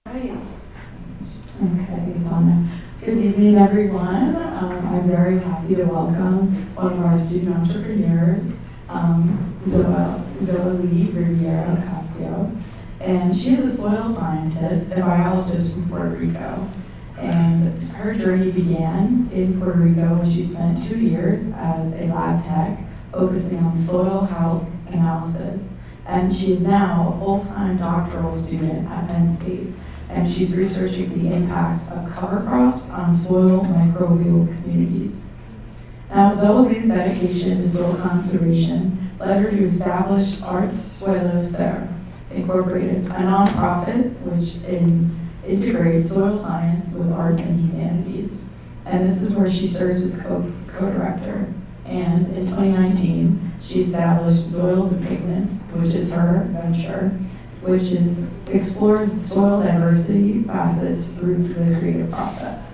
Right. Okay, it's on there. Good evening, everyone. I'm very happy to welcome one of our student entrepreneurs, Zoelie Rivera-Ocasio. And she is a soil scientist and biologist from Puerto Rico. And her journey began in Puerto Rico when she spent 2 years as a lab tech focusing on soil health analysis. And she is now a full-time doctoral student at Penn State. And she's researching the impact of cover crops on soil microbial communities. Now, Zoelie's dedication to soil conservation led her to establish Arts Zoils Incorporated, a nonprofit which integrates soil science with arts and humanities. And this is where she serves as co-director. And in 2019, she established Zoils and Pigments, which is her venture, which explores soil diversity facets through the creative process.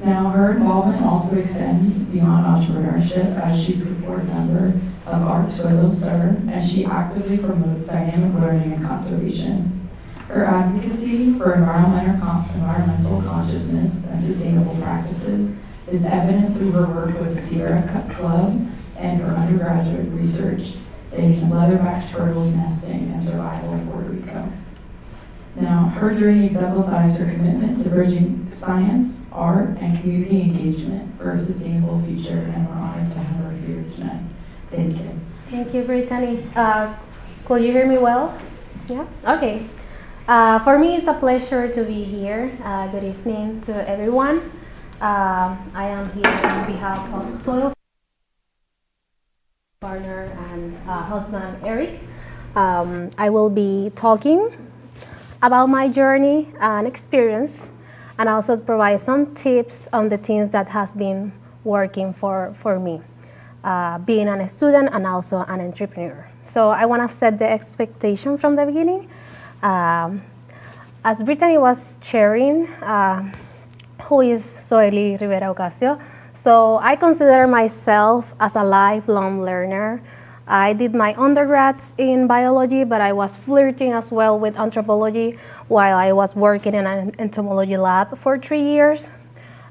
Now, her involvement also extends beyond entrepreneurship as she's the board member of Arts Zoils, and she actively promotes dynamic learning and conservation. Her advocacy for environmental consciousness and sustainable practices is evident through her work with Sierra Club and her undergraduate research in leatherback turtles nesting and survival in Puerto Rico. Now, her journey exemplifies her commitment to bridging science, art, and community engagement for a sustainable future, and we're honored to have her here tonight. Thank you. Thank you, Brittany. Could you hear me well? Yeah? Okay. For me, it's a pleasure to be here. Good evening to everyone. I am here on behalf of Zoils partner and husband Eric. I will be talking about my journey and experience, and also provide some tips on the things that has been working for me, being a student and also an entrepreneur. So I want to set the expectation from the beginning. As Brittany was sharing, who is Zoelie Rivera-Ocasio? So I consider myself as a lifelong learner. I did my undergrads in biology, but I was flirting as well with anthropology while I was working in an entomology lab for 3 years.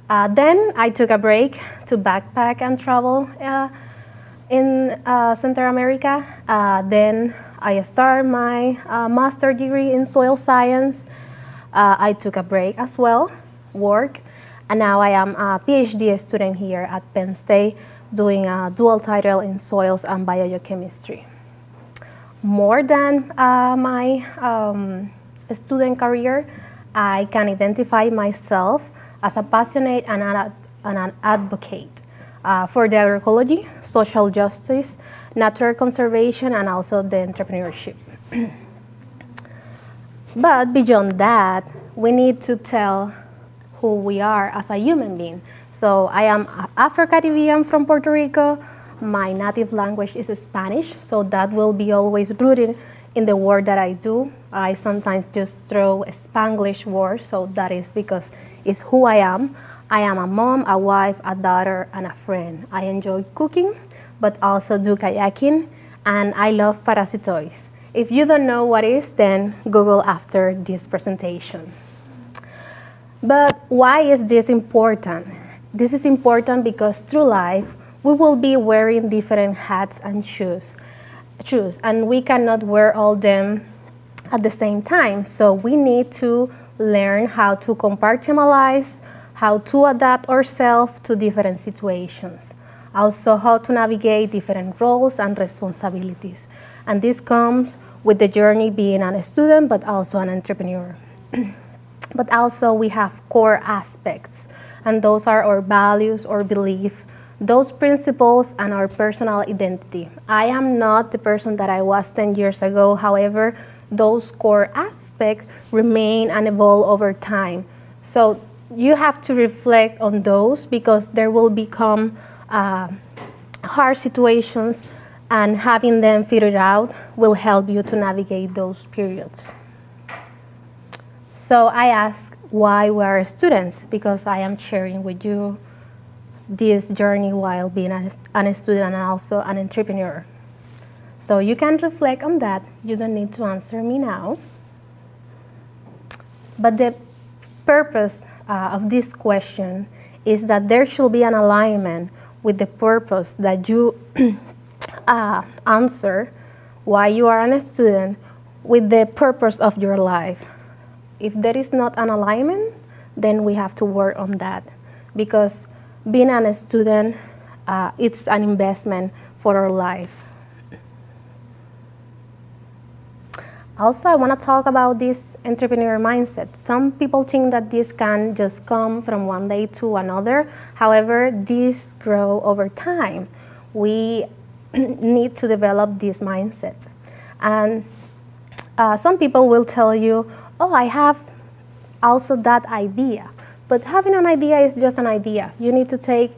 Then I took a break to backpack and travel in Central America. Then I started my master's degree in soil science. I took a break as well, work. And now I am a PhD student here at Penn State doing a dual title in soils and biogeochemistry. More than my student career, I can identify myself as a passionate and an advocate for the agroecology, social justice, natural conservation, and also the entrepreneurship. But beyond that, we need to tell who we are as a human being. So I am Afro-Caribbean from Puerto Rico. My native language is Spanish, so that will be always rooted in the work that I do. I sometimes just throw Spanglish words, so that is because it's who I am. I am a mom, a wife, a daughter, and a friend. I enjoy cooking, but also do kayaking, and I love parasitoids. If you don't know what it is, then Google after this presentation. But why is this important? This is important because through life, we will be wearing different hats and shoes, and we cannot wear all them at the same time. So we need to learn how to compartmentalize, how to adapt ourselves to different situations. Also, how to navigate different roles and responsibilities. And this comes with the journey being a student, but also an entrepreneur. But also we have core aspects, and those are our values, our belief, those principles, and our personal identity. I am not the person that I was 10 years ago. However, those core aspects remain and evolve over time. So you have to reflect on those because there will become hard situations, and having them figured out will help you to navigate those periods. So I ask why we are students, because I am sharing with you this journey while being a student and also an entrepreneur. So you can reflect on that. You don't need to answer me now. But the purpose of this question is that there should be an alignment with the purpose that you answer why you are a student with the purpose of your life. If there is not an alignment, then we have to work on that, because being a student, it's an investment for our life. Also, I want to talk about this entrepreneur mindset. Some people think that this can just come from one day to another. However, these grow over time. We need to develop this mindset. And some people will tell you, oh, I have also that idea. But having an idea is just an idea. You need to take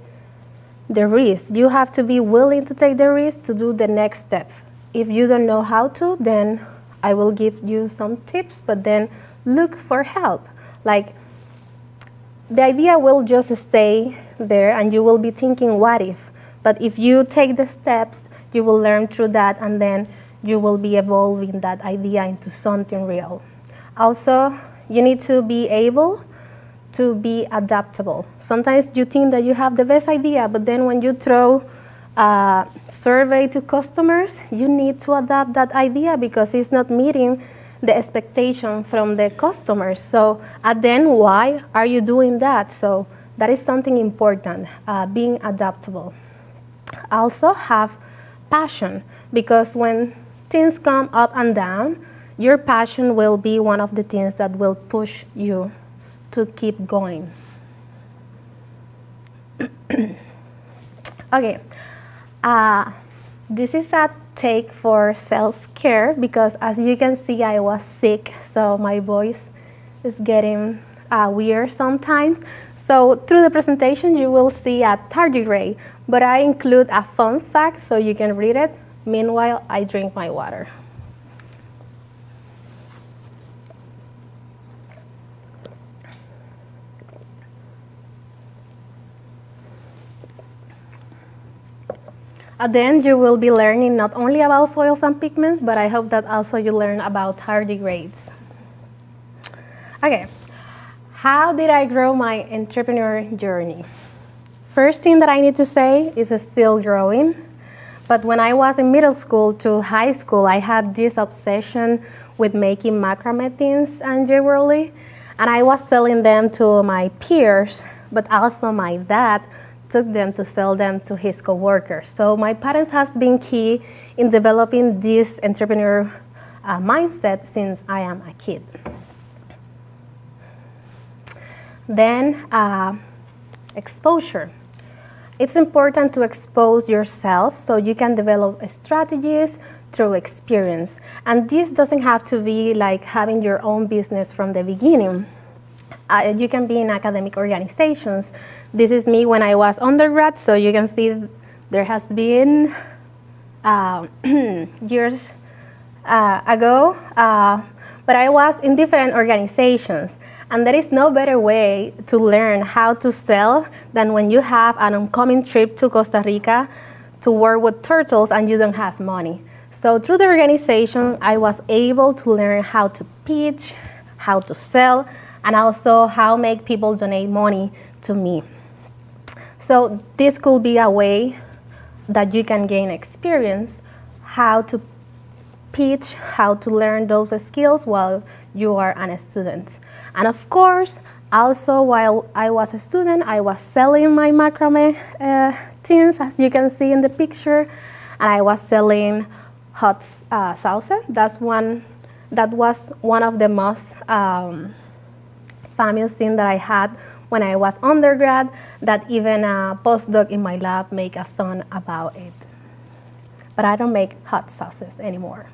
the risk. You have to be willing to take the risk to do the next step. If you don't know how to, then I will give you some tips, but then look for help. Like, the idea will just stay there and you will be thinking, what if? But if you take the steps, you will learn through that, and then you will be evolving that idea into something real. Also, you need to be able to be adaptable. Sometimes you think that you have the best idea, but then when you throw a survey to customers, you need to adapt that idea because it's not meeting the expectation from the customers. So then why are you doing that? So that is something important, being adaptable. Also have passion, because when things come up and down, your passion will be one of the things that will push you to keep going. Okay. This is a take for self-care, because as you can see, I was sick, so my voice is getting weird sometimes. So through the presentation, you will see a tardigrade, but I include a fun fact so you can read it. Meanwhile, I drink my water. At the end, you will be learning not only about soils and pigments, but I hope that also you learn about tardigrades. Okay, how did I grow my entrepreneur journey? First thing that I need to say is it's still growing. But when I was in middle school to high school, I had this obsession with making macrame things and jewelry, and I was selling them to my peers, but also my dad took them to sell them to his coworkers. So my parents has been key in developing this entrepreneur mindset since I am a kid. Then exposure. It's important to expose yourself so you can develop strategies through experience. And this doesn't have to be like having your own business from the beginning. You can be in academic organizations. This is me when I was undergrad, so you can see there has been years ago, but I was in different organizations. And there is no better way to learn how to sell than when you have an oncoming trip to Costa Rica to work with turtles and you don't have money. So through the organization, I was able to learn how to pitch, how to sell, and also how make people donate money to me. So this could be a way that you can gain experience, how to pitch, how to learn those skills while you are a student. And of course, also while I was a student, I was selling my macrame things, as you can see in the picture, and I was selling hot sauce. That was one of the most famous things that I had when I was undergrad, that even a postdoc in my lab make a song about it. But I don't make hot sauces anymore.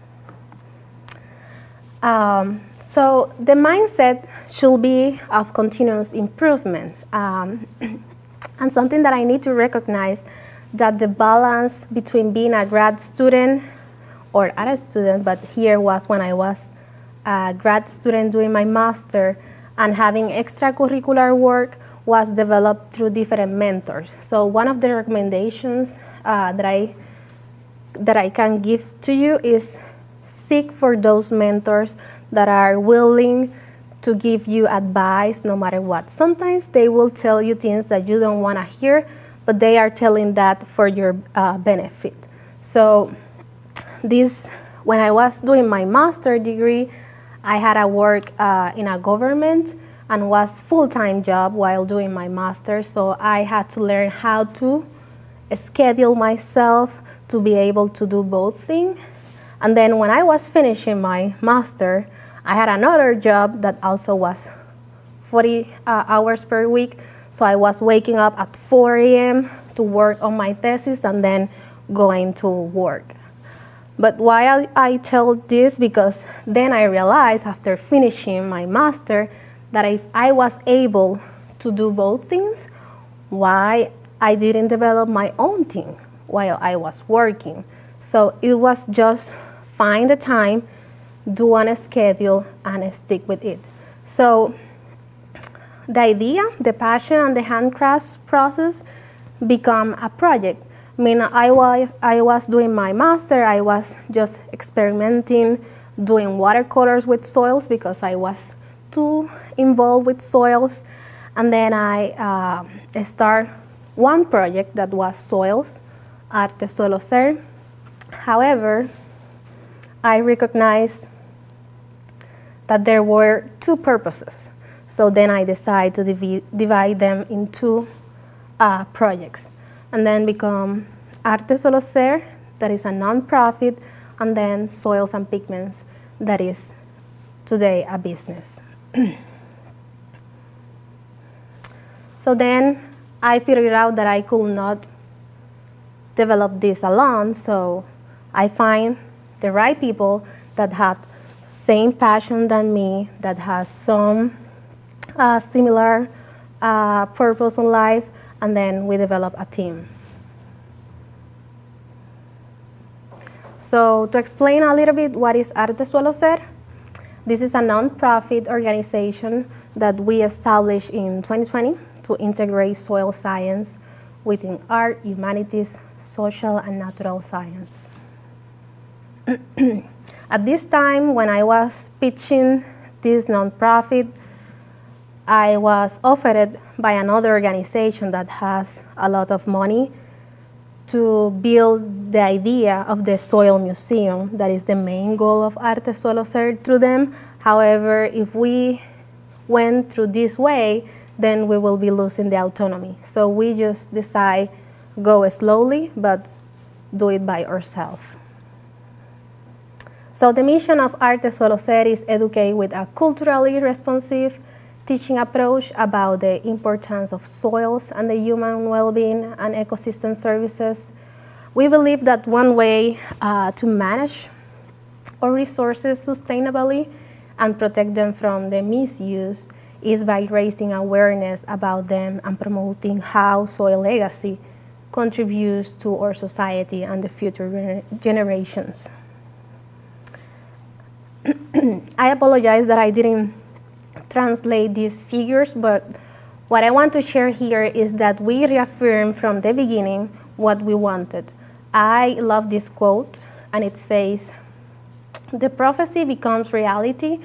So the mindset should be of continuous improvement. And something that I need to recognize, that the balance between being a grad student or a student, but here was when I was a grad student doing my master, and having extracurricular work was developed through different mentors. So one of the recommendations that I can give to you is seek for those mentors that are willing to give you advice no matter what. Sometimes they will tell you things that you don't want to hear, but they are telling that for your benefit. So when I was doing my master's degree, I had to work in a government and was full-time job while doing my master's. So I had to learn how to schedule myself to be able to do both things. And then when I was finishing my master, I had another job that also was 40 hours per week. So I was waking up at 4 a.m. to work on my thesis and then going to work. But why I tell this, because then I realized after finishing my master that if I was able to do both things, why I didn't develop my own thing while I was working. So it was just find the time, do on a schedule, and stick with it. So the idea, the passion, and the handcraft process become a project. I mean, I was doing my master, I was just experimenting, doing watercolors with soils because I was too involved with soils. And then I start one project that was soils, Arte Suelo Ser. However, I recognized that there were two purposes. So then I decided to divide them in two projects, and then become Arte Suelo Ser, that is a nonprofit, and then Zoils and Pigments, that is today a business. So then I figured out that I could not develop this alone, so I find the right people that had same passion than me, that has some similar purpose in life, and then we develop a team. So to explain a little bit what is Arte Suelo Ser, this is a nonprofit organization that we established in 2020 to integrate soil science within art, humanities, social, and natural science. At this time, when I was pitching this nonprofit, I was offered by another organization that has a lot of money to build the idea of the soil museum. That is the main goal of Arte Suelo Ser through them. However, if we went through this way, then we will be losing the autonomy. So we just decide go slowly, but do it by ourselves. So the mission of Arte Suelo Ser is educate with a culturally responsive teaching approach about the importance of soils and the human well-being and ecosystem services. We believe that one way to manage our resources sustainably and protect them from the misuse is by raising awareness about them and promoting how soil legacy contributes to our society and the future generations. I apologize that I didn't translate these figures, but what I want to share here is that we reaffirm from the beginning what we wanted. I love this quote, and it says, "The prophecy becomes reality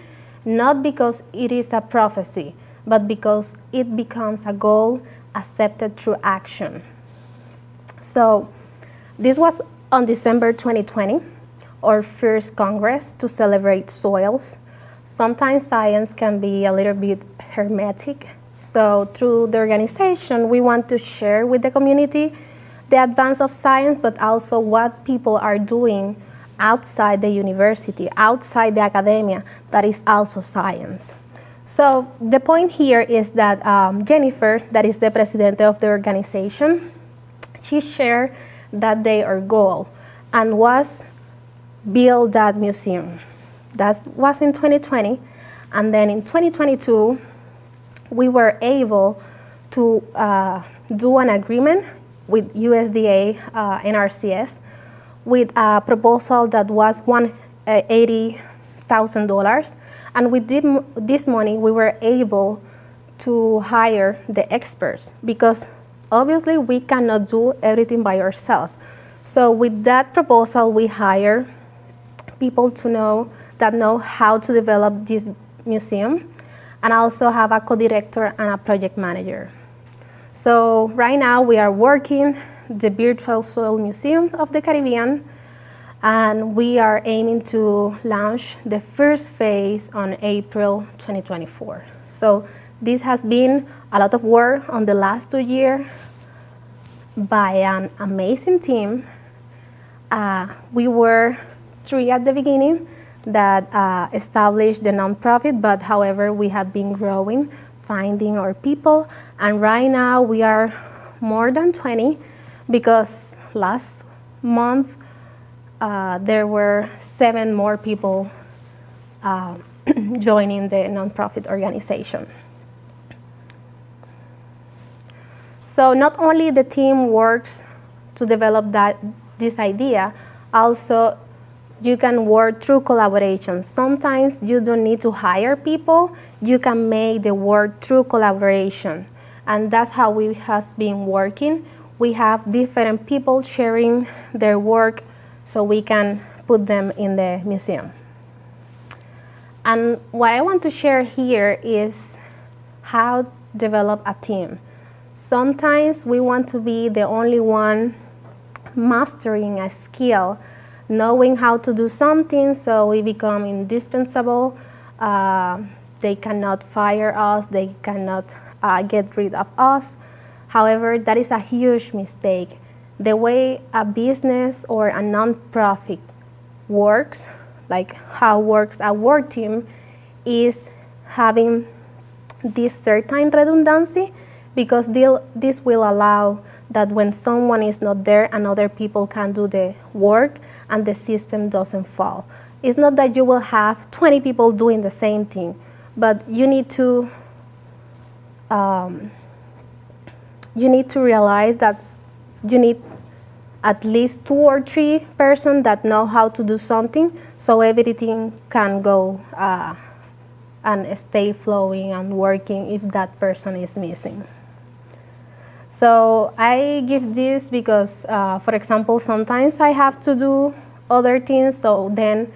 not because it is a prophecy, but because it becomes a goal accepted through action." So this was on December 2020, our first Congress to celebrate soils. Sometimes science can be a little bit hermetic. So through the organization, we want to share with the community the advance of science, but also what people are doing outside the university, outside the academia, that is also science. So the point here is that Jennifer, that is the president of the organization, she shared that their goal and was build that museum. That was in 2020, and then in 2022, we were able to do an agreement with USDA NRCS with a proposal that was $180,000, and with this money, we were able to hire the experts because obviously we cannot do everything by ourselves. So with that proposal, we hire people that know how to develop this museum. and I also have a co-director and a project manager. So right now we are working the Virtual Soil Museum of the Caribbean, and we are aiming to launch the first phase on April 2024. So this has been a lot of work on the last 2 years by an amazing team. We were 3 at the beginning that established the nonprofit, but however, we have been growing, finding our people, and right now we are more than 20 because last month there were 7 more people joining the nonprofit organization. So not only the team works to develop this idea, also you can work through collaboration. Sometimes you don't need to hire people, you can make the work through collaboration. And that's how we have been working. We have different people sharing their work so we can put them in the museum. And what I want to share here is how to develop a team. Sometimes we want to be the only one mastering a skill, knowing how to do something, so we become indispensable. They cannot fire us, they cannot get rid of us. However, that is a huge mistake. The way a business or a nonprofit works, like how works a work team, is having this certain redundancy, because this will allow that when someone is not there and other people can do the work and the system doesn't fall. It's not that you will have 20 people doing the same thing, but you need to realize that you need at least 2 or 3 persons that know how to do something, so everything can go and stay flowing and working if that person is missing. So I give this because, for example, sometimes I have to do other things, so then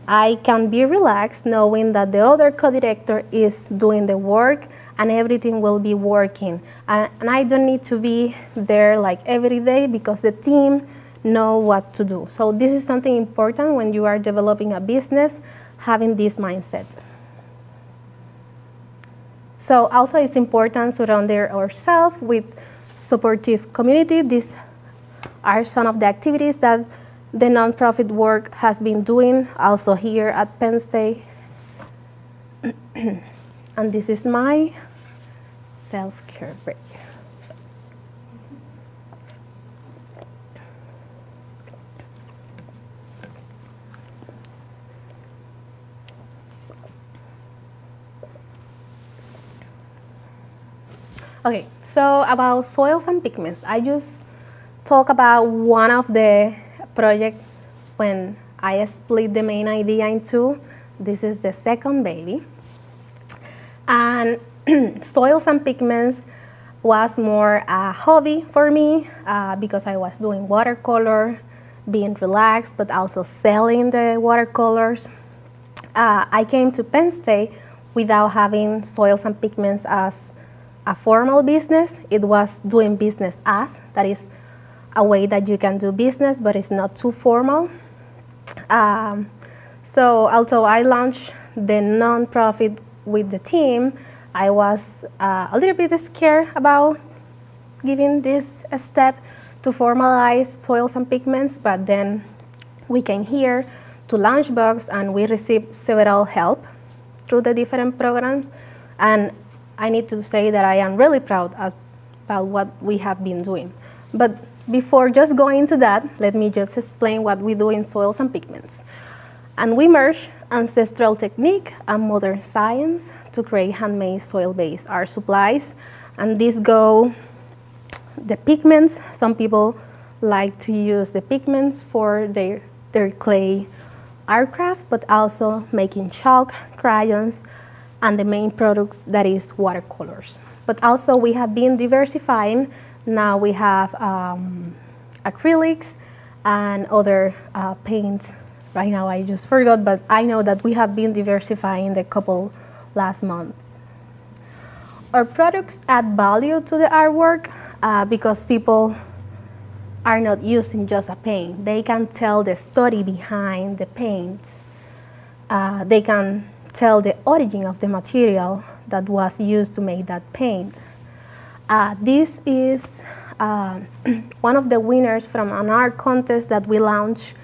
I can be relaxed knowing that the other co-director is doing the work and everything will be working. And I don't need to be there like every day because the team know what to do. So this is something important when you are developing a business, having this mindset. So also it's important to surround ourselves with supportive community. These are some of the activities that the nonprofit work has been doing also here at Penn State. And this is my self-care break. Okay, so about soils and pigments. I just talk about one of the projects when I split the main idea in 2. This is the second baby. And soils and pigments was more a hobby for me because I was doing watercolor, being relaxed, but also selling the watercolors. I came to Penn State without having soils and pigments as a formal business. It was doing business as, that is a way that you can do business, but it's not too formal. So although I launched the nonprofit with the team, I was a little bit scared about giving this a step to formalize soils and pigments, but then we came here to Launchbox and we received several help through the different programs. And I need to say that I am really proud about what we have been doing. But before just going into that, let me just explain what we do in soils and pigments. And we merge ancestral technique and modern science to create handmade soil-based art supplies. And these go the pigments. Some people like to use the pigments for their clay art craft, but also making chalk, crayons, and the main products that is watercolors. But also we have been diversifying. Now we have acrylics and other paints. Right now I just forgot, but I know that we have been diversifying the couple last months. Our products add value to the artwork because people are not using just a paint. They can tell the story behind the paint. They can tell the origin of the material that was used to make that paint. This is one of the winners from an art contest that we launched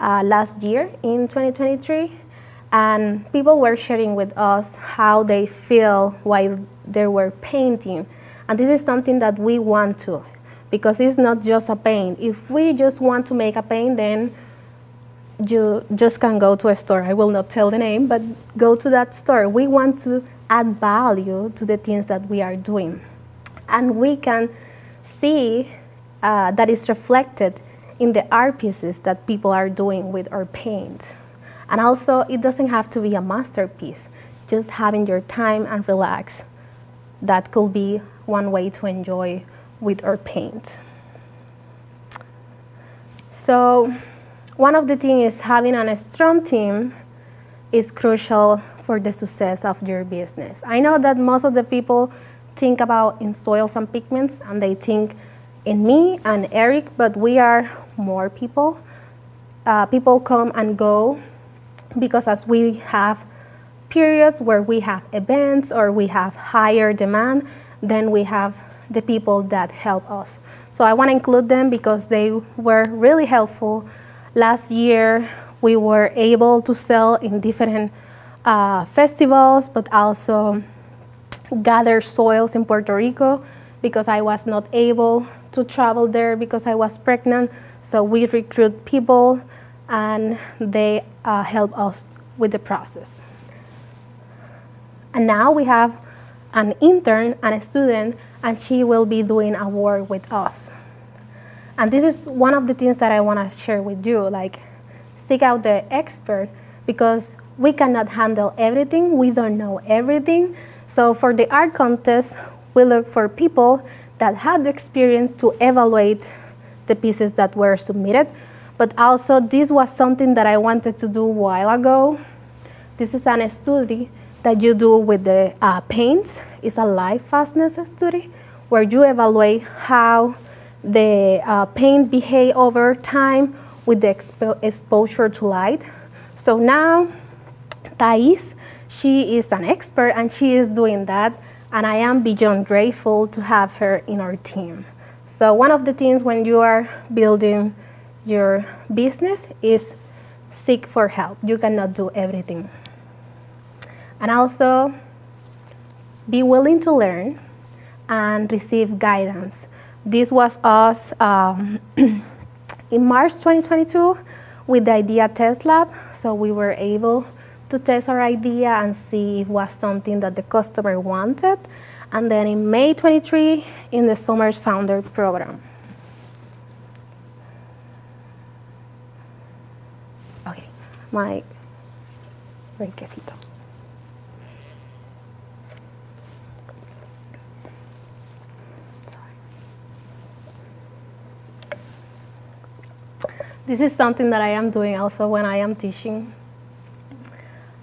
last year in 2023. And people were sharing with us how they feel while they were painting. And this is something that we want to, because it's not just a paint. If we just want to make a paint, then you just can go to a store. I will not tell the name, but go to that store. We want to add value to the things that we are doing. And we can see that is reflected in the art pieces that people are doing with our paint. And also, it doesn't have to be a masterpiece. Just having your time and relax, that could be one way to enjoy with our paint. So one of the things is having a strong team is crucial for the success of your business. I know that most of the people think about in Zoils and Pigments, and they think in me and Eric, but we are more people. People come and go because as we have periods where we have events or we have higher demand, then we have the people that help us. So I want to include them because they were really helpful. Last year, we were able to sell in different festivals, but also gather Zoils in Puerto Rico because I was not able to travel there because I was pregnant. So we recruit people and they help us with the process. And now we have an intern and a student, and she will be doing a work with us. And this is one of the things that I want to share with you, like seek out the expert because we cannot handle everything. We don't know everything. So for the art contest, we look for people that had the experience to evaluate the pieces that were submitted. But also, this was something that I wanted to do a while ago. This is an study that you do with the paints. It's a light fastness study where you evaluate how the paint behave over time with the exposure to light. So now, Thais, she is an expert and she is doing that, and I am beyond grateful to have her in our team. So one of the things when you are building your business is seek for help. You cannot do everything. And also, be willing to learn and receive guidance. This was us in March 2022 with the Idea Test Lab. So we were able to test our idea and see if it was something that the customer wanted. And then in May 23, in the Summer Founder Program. Okay, my requesito. This is something that I am doing also when I am teaching.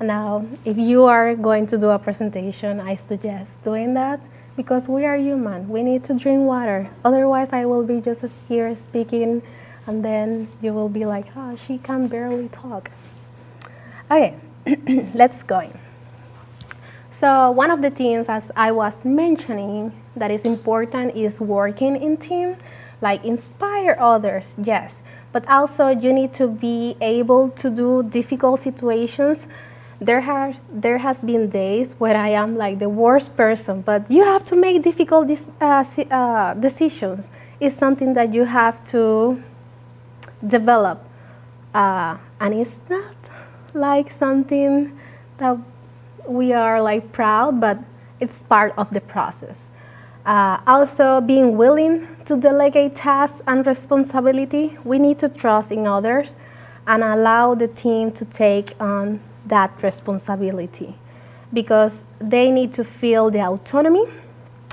Now, if you are going to do a presentation, I suggest doing that because we are human. We need to drink water. Otherwise, I will be just here speaking, and then you will be like, oh, she can barely talk. Okay, let's go. So one of the things, as I was mentioning, that is important is working in team. Like inspire others, yes, but also you need to be able to do difficult situations. There has been days where I am like the worst person, but you have to make difficult decisions. It's something that you have to develop, and it's not like something that we are like proud, but it's part of the process. Also, being willing to delegate tasks and responsibility. We need to trust in others and allow the team to take on that responsibility because they need to feel the autonomy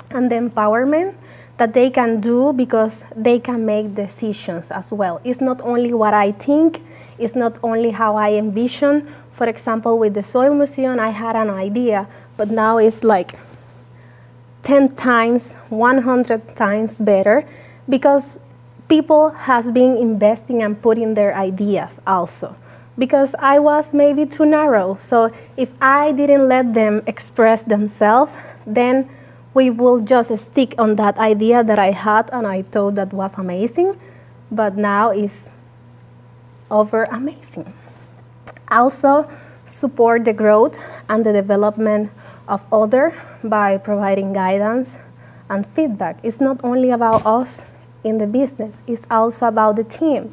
and the empowerment that they can do because they can make decisions as well. It's not only what I think, it's not only how I envision. For example, with the Soil Museum, I had an idea, but now it's like 10 times, 100 times better because people has been investing and putting their ideas also. Because I was maybe too narrow. So if I didn't let them express themselves, then we will just stick on that idea that I had and I thought that was amazing, but now it's over amazing. Also, support the growth and the development of others by providing guidance and feedback. It's not only about us in the business, it's also about the team.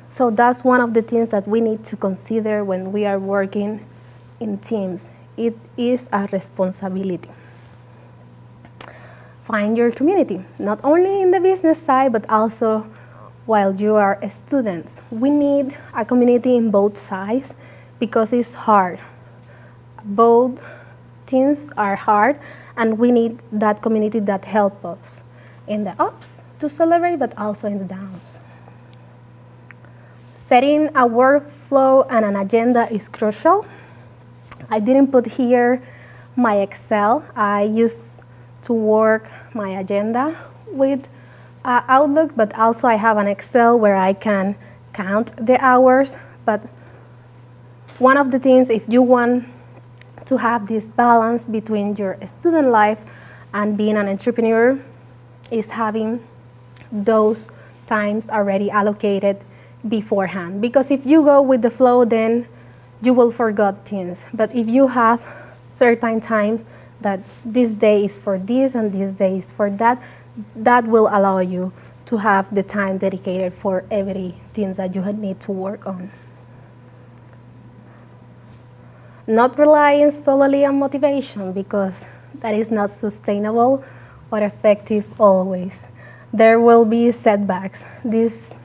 So that's one of the things that we need to consider when we are working in teams. It is a responsibility. Find your community, not only in the business side, but also while you are students. We need a community in both sides because it's hard. Both things are hard, and we need that community that helps us in the ups to celebrate, but also in the downs. Setting a workflow and an agenda is crucial. I didn't put here my Excel. I used to work my agenda with Outlook, but also I have an Excel where I can count the hours. But one of the things, if you want to have this balance between your student life and being an entrepreneur, is having those times already allocated beforehand. Because if you go with the flow, then you will forget things. But if you have certain times that this day is for this and this day is for that, that will allow you to have the time dedicated for everything that you need to work on. Not relying solely on motivation, because that is not sustainable or effective always. There will be setbacks. This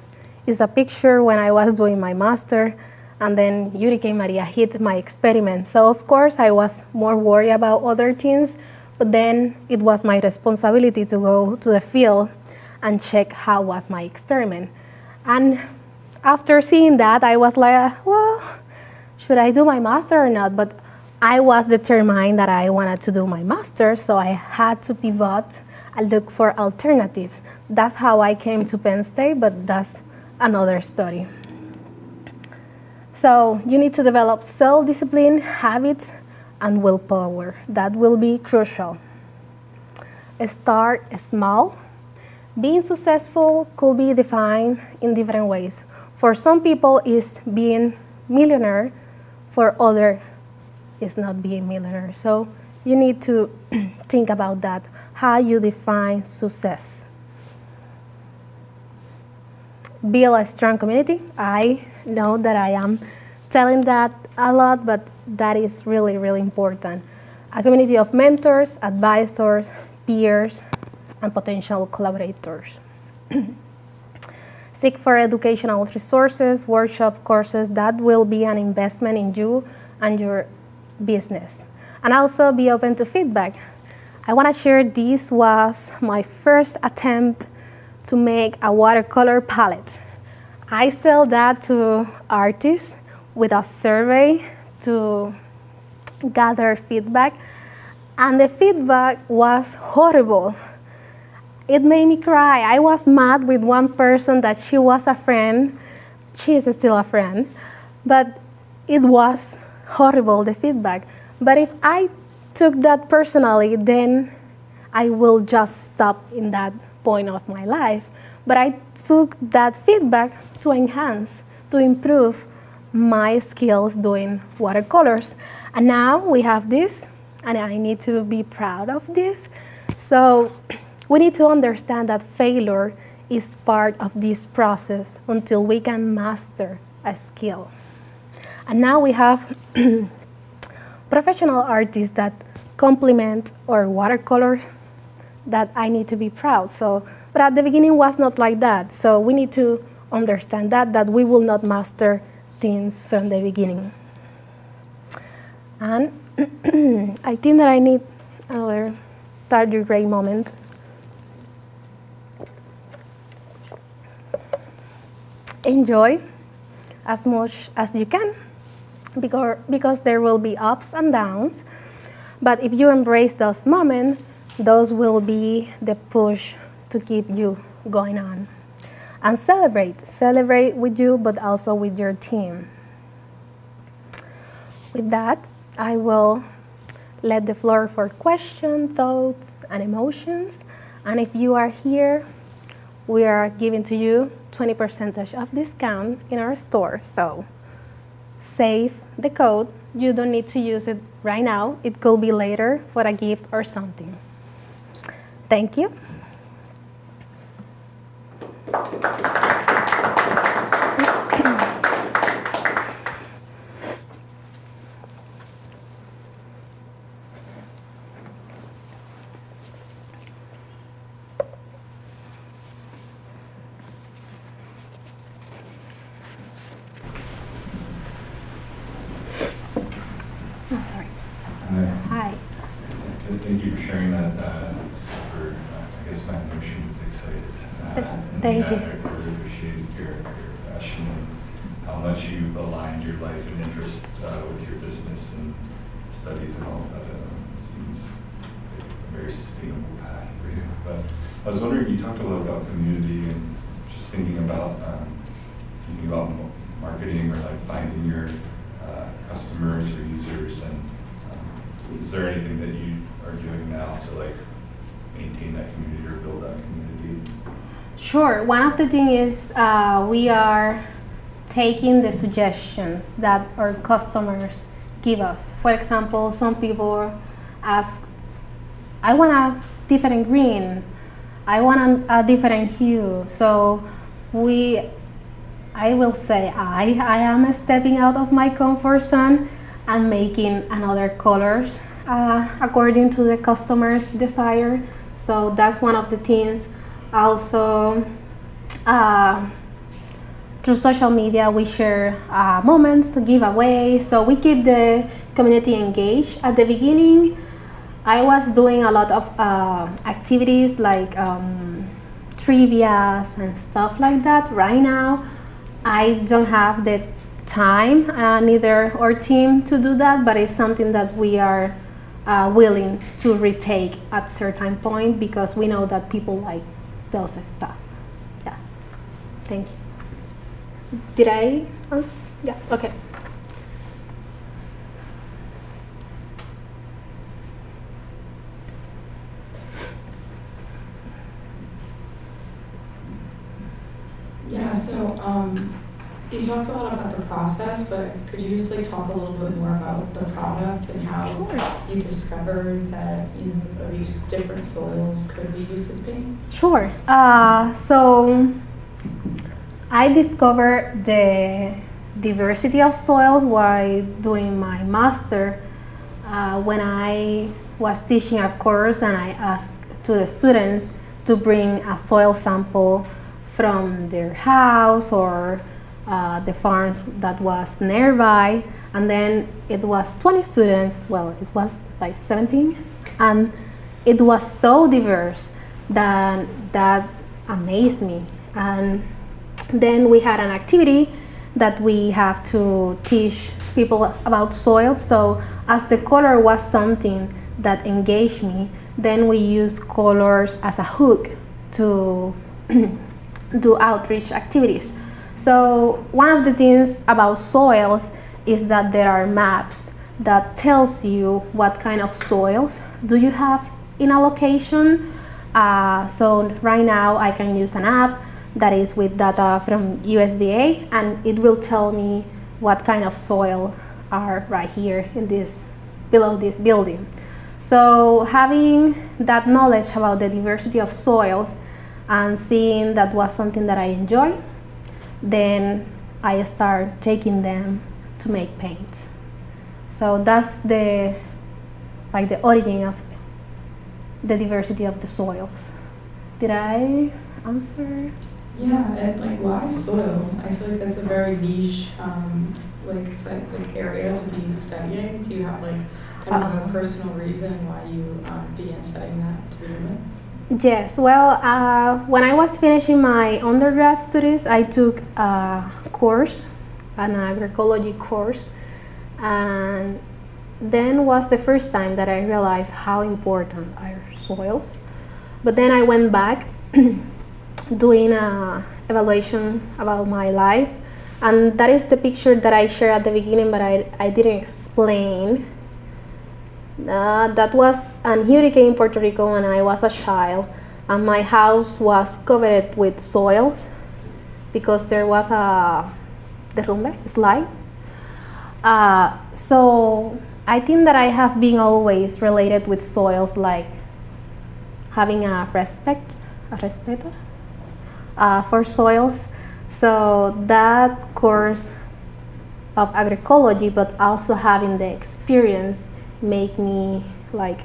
is a picture when I was doing my master, and then Hurricane Maria hit my experiment. So of course I was more worried about other things, but then it was my responsibility to go to the field and check how was my experiment. And after seeing that, I was like, well, should I do my master or not? But I was determined that I wanted to do my master, so I had to pivot and look for alternatives. That's how I came to Penn State, but that's another story. So you need to develop self-discipline, habits, and willpower. That will be crucial. Start small. Being successful could be defined in different ways. For some people, it's being millionaire. For others, it's not being millionaire. So you need to think about that, how you define success. Build a strong community. I know that I am telling that a lot, but that is really, really important. A community of mentors, advisors, peers, and potential collaborators. Seek for educational resources, workshop courses. That will be an investment in you and your business. And also be open to feedback. I want to share this was my first attempt to make a watercolor palette. I sell that to artists with a survey to gather feedback, and the feedback was horrible. It made me cry. I was mad with one person that she was a friend. She is still a friend, but it was horrible, the feedback. But if I took that personally, then I will just stop in that point of my life. But I took that feedback to enhance, to improve my skills doing watercolors. And now we have this, and I need to be proud of this. So we need to understand that failure is part of this process until we can master a skill. And now we have professional artists that complement our watercolors that I need to be proud. So, but at the beginning was not like that. So we need to understand that we will not master things from the beginning. And I think that I need another third grade moment. Enjoy as much as you can, because there will be ups and downs. But if you embrace those moments, those will be the push to keep you going on. And celebrate with you, but also with your team. With that, I will let the floor for questions, thoughts, and emotions. And if you are here, we are giving to you 20% of discount in our store. So save the code. You don't need to use it right now. It could be later for a gift or something. Thank you. I'm sorry. Hi. Thank you for sharing that. Super, I guess my emotion is excited. Thank you. I really appreciate your passion and how much you've aligned your life and interest with your business and studies and all of that. It seems like a very sustainable path for you. But I was wondering, you talked a lot about community and just thinking about marketing or like finding your customers or users, and is there anything that you are doing now to like maintain that community or build that community? Sure. One of the things is we are taking the suggestions that our customers give us. For example, some people ask, I want a different green, I want a different hue. So I will say I am stepping out of my comfort zone and making another colors according to the customer's desire. So that's one of the things. Also, through social media, we share moments, giveaways, so we keep the community engaged. At the beginning, I was doing a lot of activities like trivias and stuff like that. Right now, I don't have the time, neither our team, to do that, but it's something that we are willing to retake at certain point because we know that people like those stuff. Yeah. Thank you. Did I answer? Yeah. Okay. Yeah, so you talked a lot about the process, but could you just like talk a little bit more about the product and how you discovered that these different soils could be used as paint? Sure. So I discovered the diversity of soils while doing my master when I was teaching a course and I asked to the student to bring a soil sample from their house or the farm that was nearby, and then it was 20 students, well, it was like 17, and it was so diverse that amazed me. And then we had an activity that we have to teach people about soil. So as the color was something that engaged me, then we use colors as a hook to do outreach activities. So one of the things about soils is that there are maps that tells you what kind of soils do you have in a location. So right now I can use an app that is with data from USDA, and it will tell me what kind of soil are right here in this, below this building. So having that knowledge about the diversity of soils and seeing that was something that I enjoy, then I start taking them to make paint. So that's the origin of the diversity of the soils. Did I answer? Yeah, and like why soil? I feel like that's a very niche area to be studying. Do you have like kind of a personal reason why you began studying that to begin with? Yes, well, when I was finishing my undergrad studies, I took a course, an agroecology course, and then was the first time that I realized how important are soils. But then I went back doing a evaluation about my life, and that is the picture that I shared at the beginning, but I didn't explain. That was a hurricane in Puerto Rico when I was a child, and my house was covered with soils because there was a derrumbe, slide. So I think that I have been always related with soils, like having a respeto for soils. So that course of agroecology, but also having the experience, make me like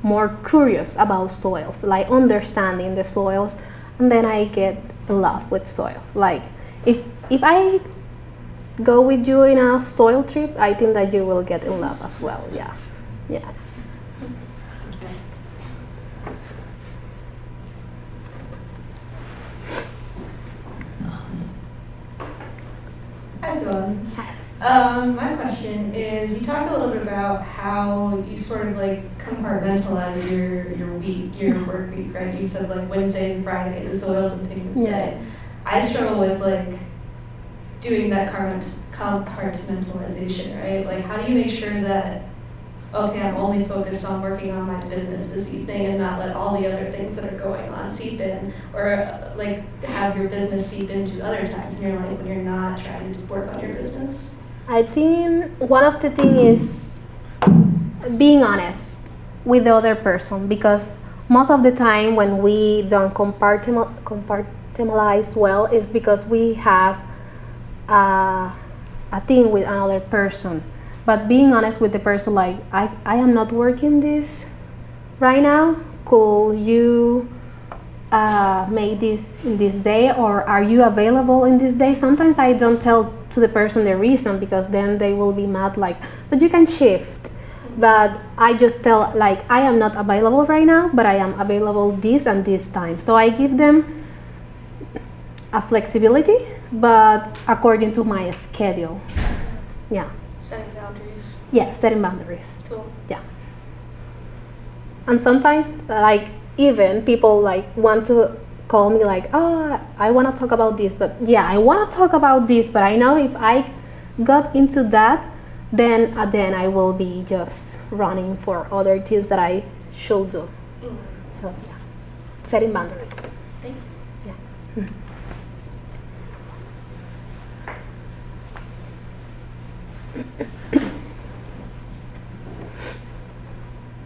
more curious about soils, like understanding the soils, and then I get in love with soils. Like if I go with you in a soil trip, I think that you will get in love as well. Yeah. Hi, Zoelie. My question is, you talked a little bit about how you sort of like compartmentalize your week, your work week, right? You said like Wednesday and Friday is Zoils and Pigments Day. I struggle with like doing that compartmentalization, right? Like how do you make sure that, okay, I'm only focused on working on my business this evening and not let all the other things that are going on seep in, or like have your business seep into other times in your life when you're not trying to work on your business? I think one of the things is being honest with the other person, because most of the time when we don't compartmentalize well is because we have a thing with another person. But being honest with the person, like I am not working this right now, could you make this in this day, or are you available in this day? Sometimes I don't tell to the person the reason, because then they will be mad, like, but you can shift. But I just tell, like, I am not available right now, but I am available this and this time. So I give them a flexibility, but according to my schedule. Yeah. Setting boundaries. Yeah, setting boundaries. Cool. Yeah. And sometimes, like, even people like want to call me like, oh, I want to talk about this, but yeah, I want to talk about this, but I know if I got into that, then I will be just running for other things that I should do. So yeah, setting boundaries. Thank you. Yeah.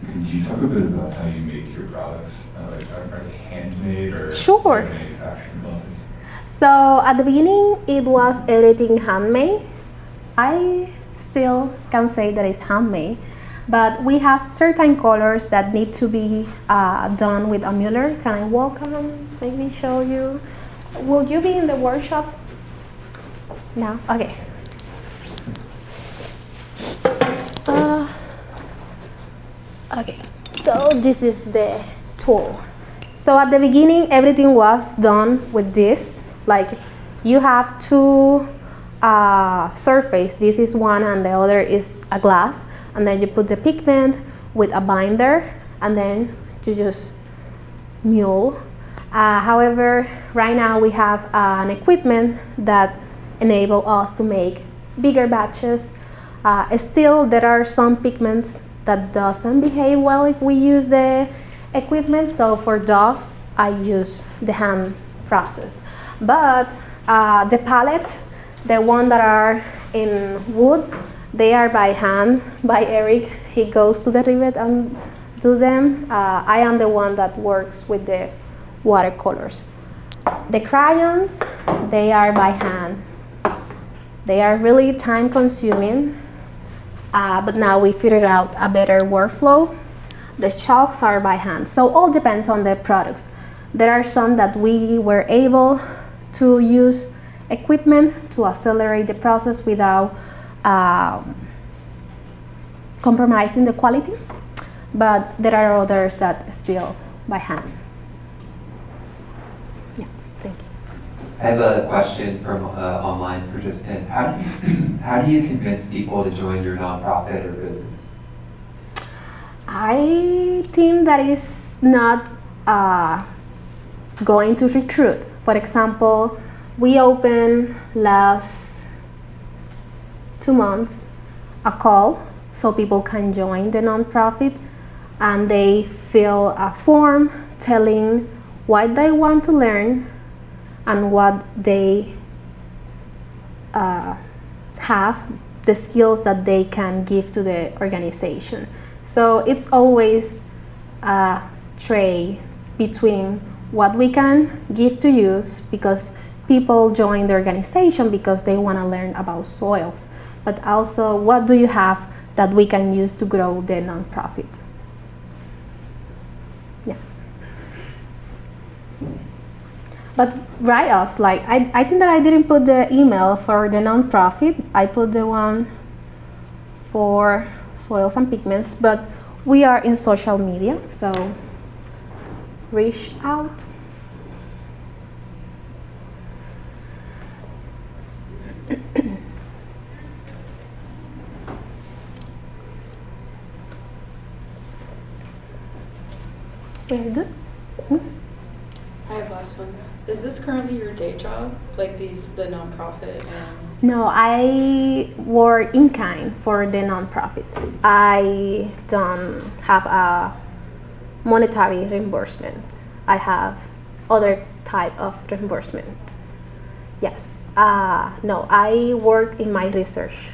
Could you talk a bit about how you make your products? Like, are they handmade or Sure. is it a manufacturing process? So at the beginning, it was everything handmade. I still can say that it's handmade, but we have certain colors that need to be done with a Mueller. Can I walk on, maybe show you? Will you be in the workshop? No? Okay. Okay, so this is the tool. So at the beginning, everything was done with this. Like you have two surface. This is one and the other is a glass. And then you put the pigment with a binder and then you just mule. However, right now we have an equipment that enable us to make bigger batches. Still, there are some pigments that doesn't behave well if we use the equipment. So for those, I use the hand process. But the palettes, the ones that are in wood, they are by hand, by Eric. He goes to the rivet and do them. I am the one that works with the watercolors. The crayons, they are by hand. They are really time consuming. But now we figured out a better workflow. The chalks are by hand. So all depends on the products. There are some that we were able to use equipment to accelerate the process without compromising the quality. But there are others that still by hand. Yeah, thank you. I have a question from an online participant. How do you convince people to join your nonprofit or business? I think that is not going to recruit. For example, we opened last 2 months a call so people can join the nonprofit, and they fill a form telling what they want to learn and what they have, the skills that they can give to the organization. So it's always a trade between what we can give to you, because people join the organization because they want to learn about soils, but also what do you have that we can use to grow the nonprofit. Yeah. But write us, like, I think that I didn't put the email for the nonprofit. I put the one for Zoils and Pigments, but we are in social media, so reach out. Very good. I have last one. Is this currently your day job, like the nonprofit? No, I work in kind for the nonprofit. I don't have a monetary reimbursement. I have other type of reimbursement. Yes. No, I work in my research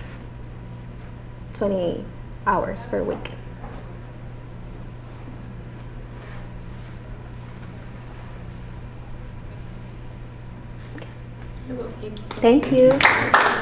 20 hours per week. Thank you. Thank you.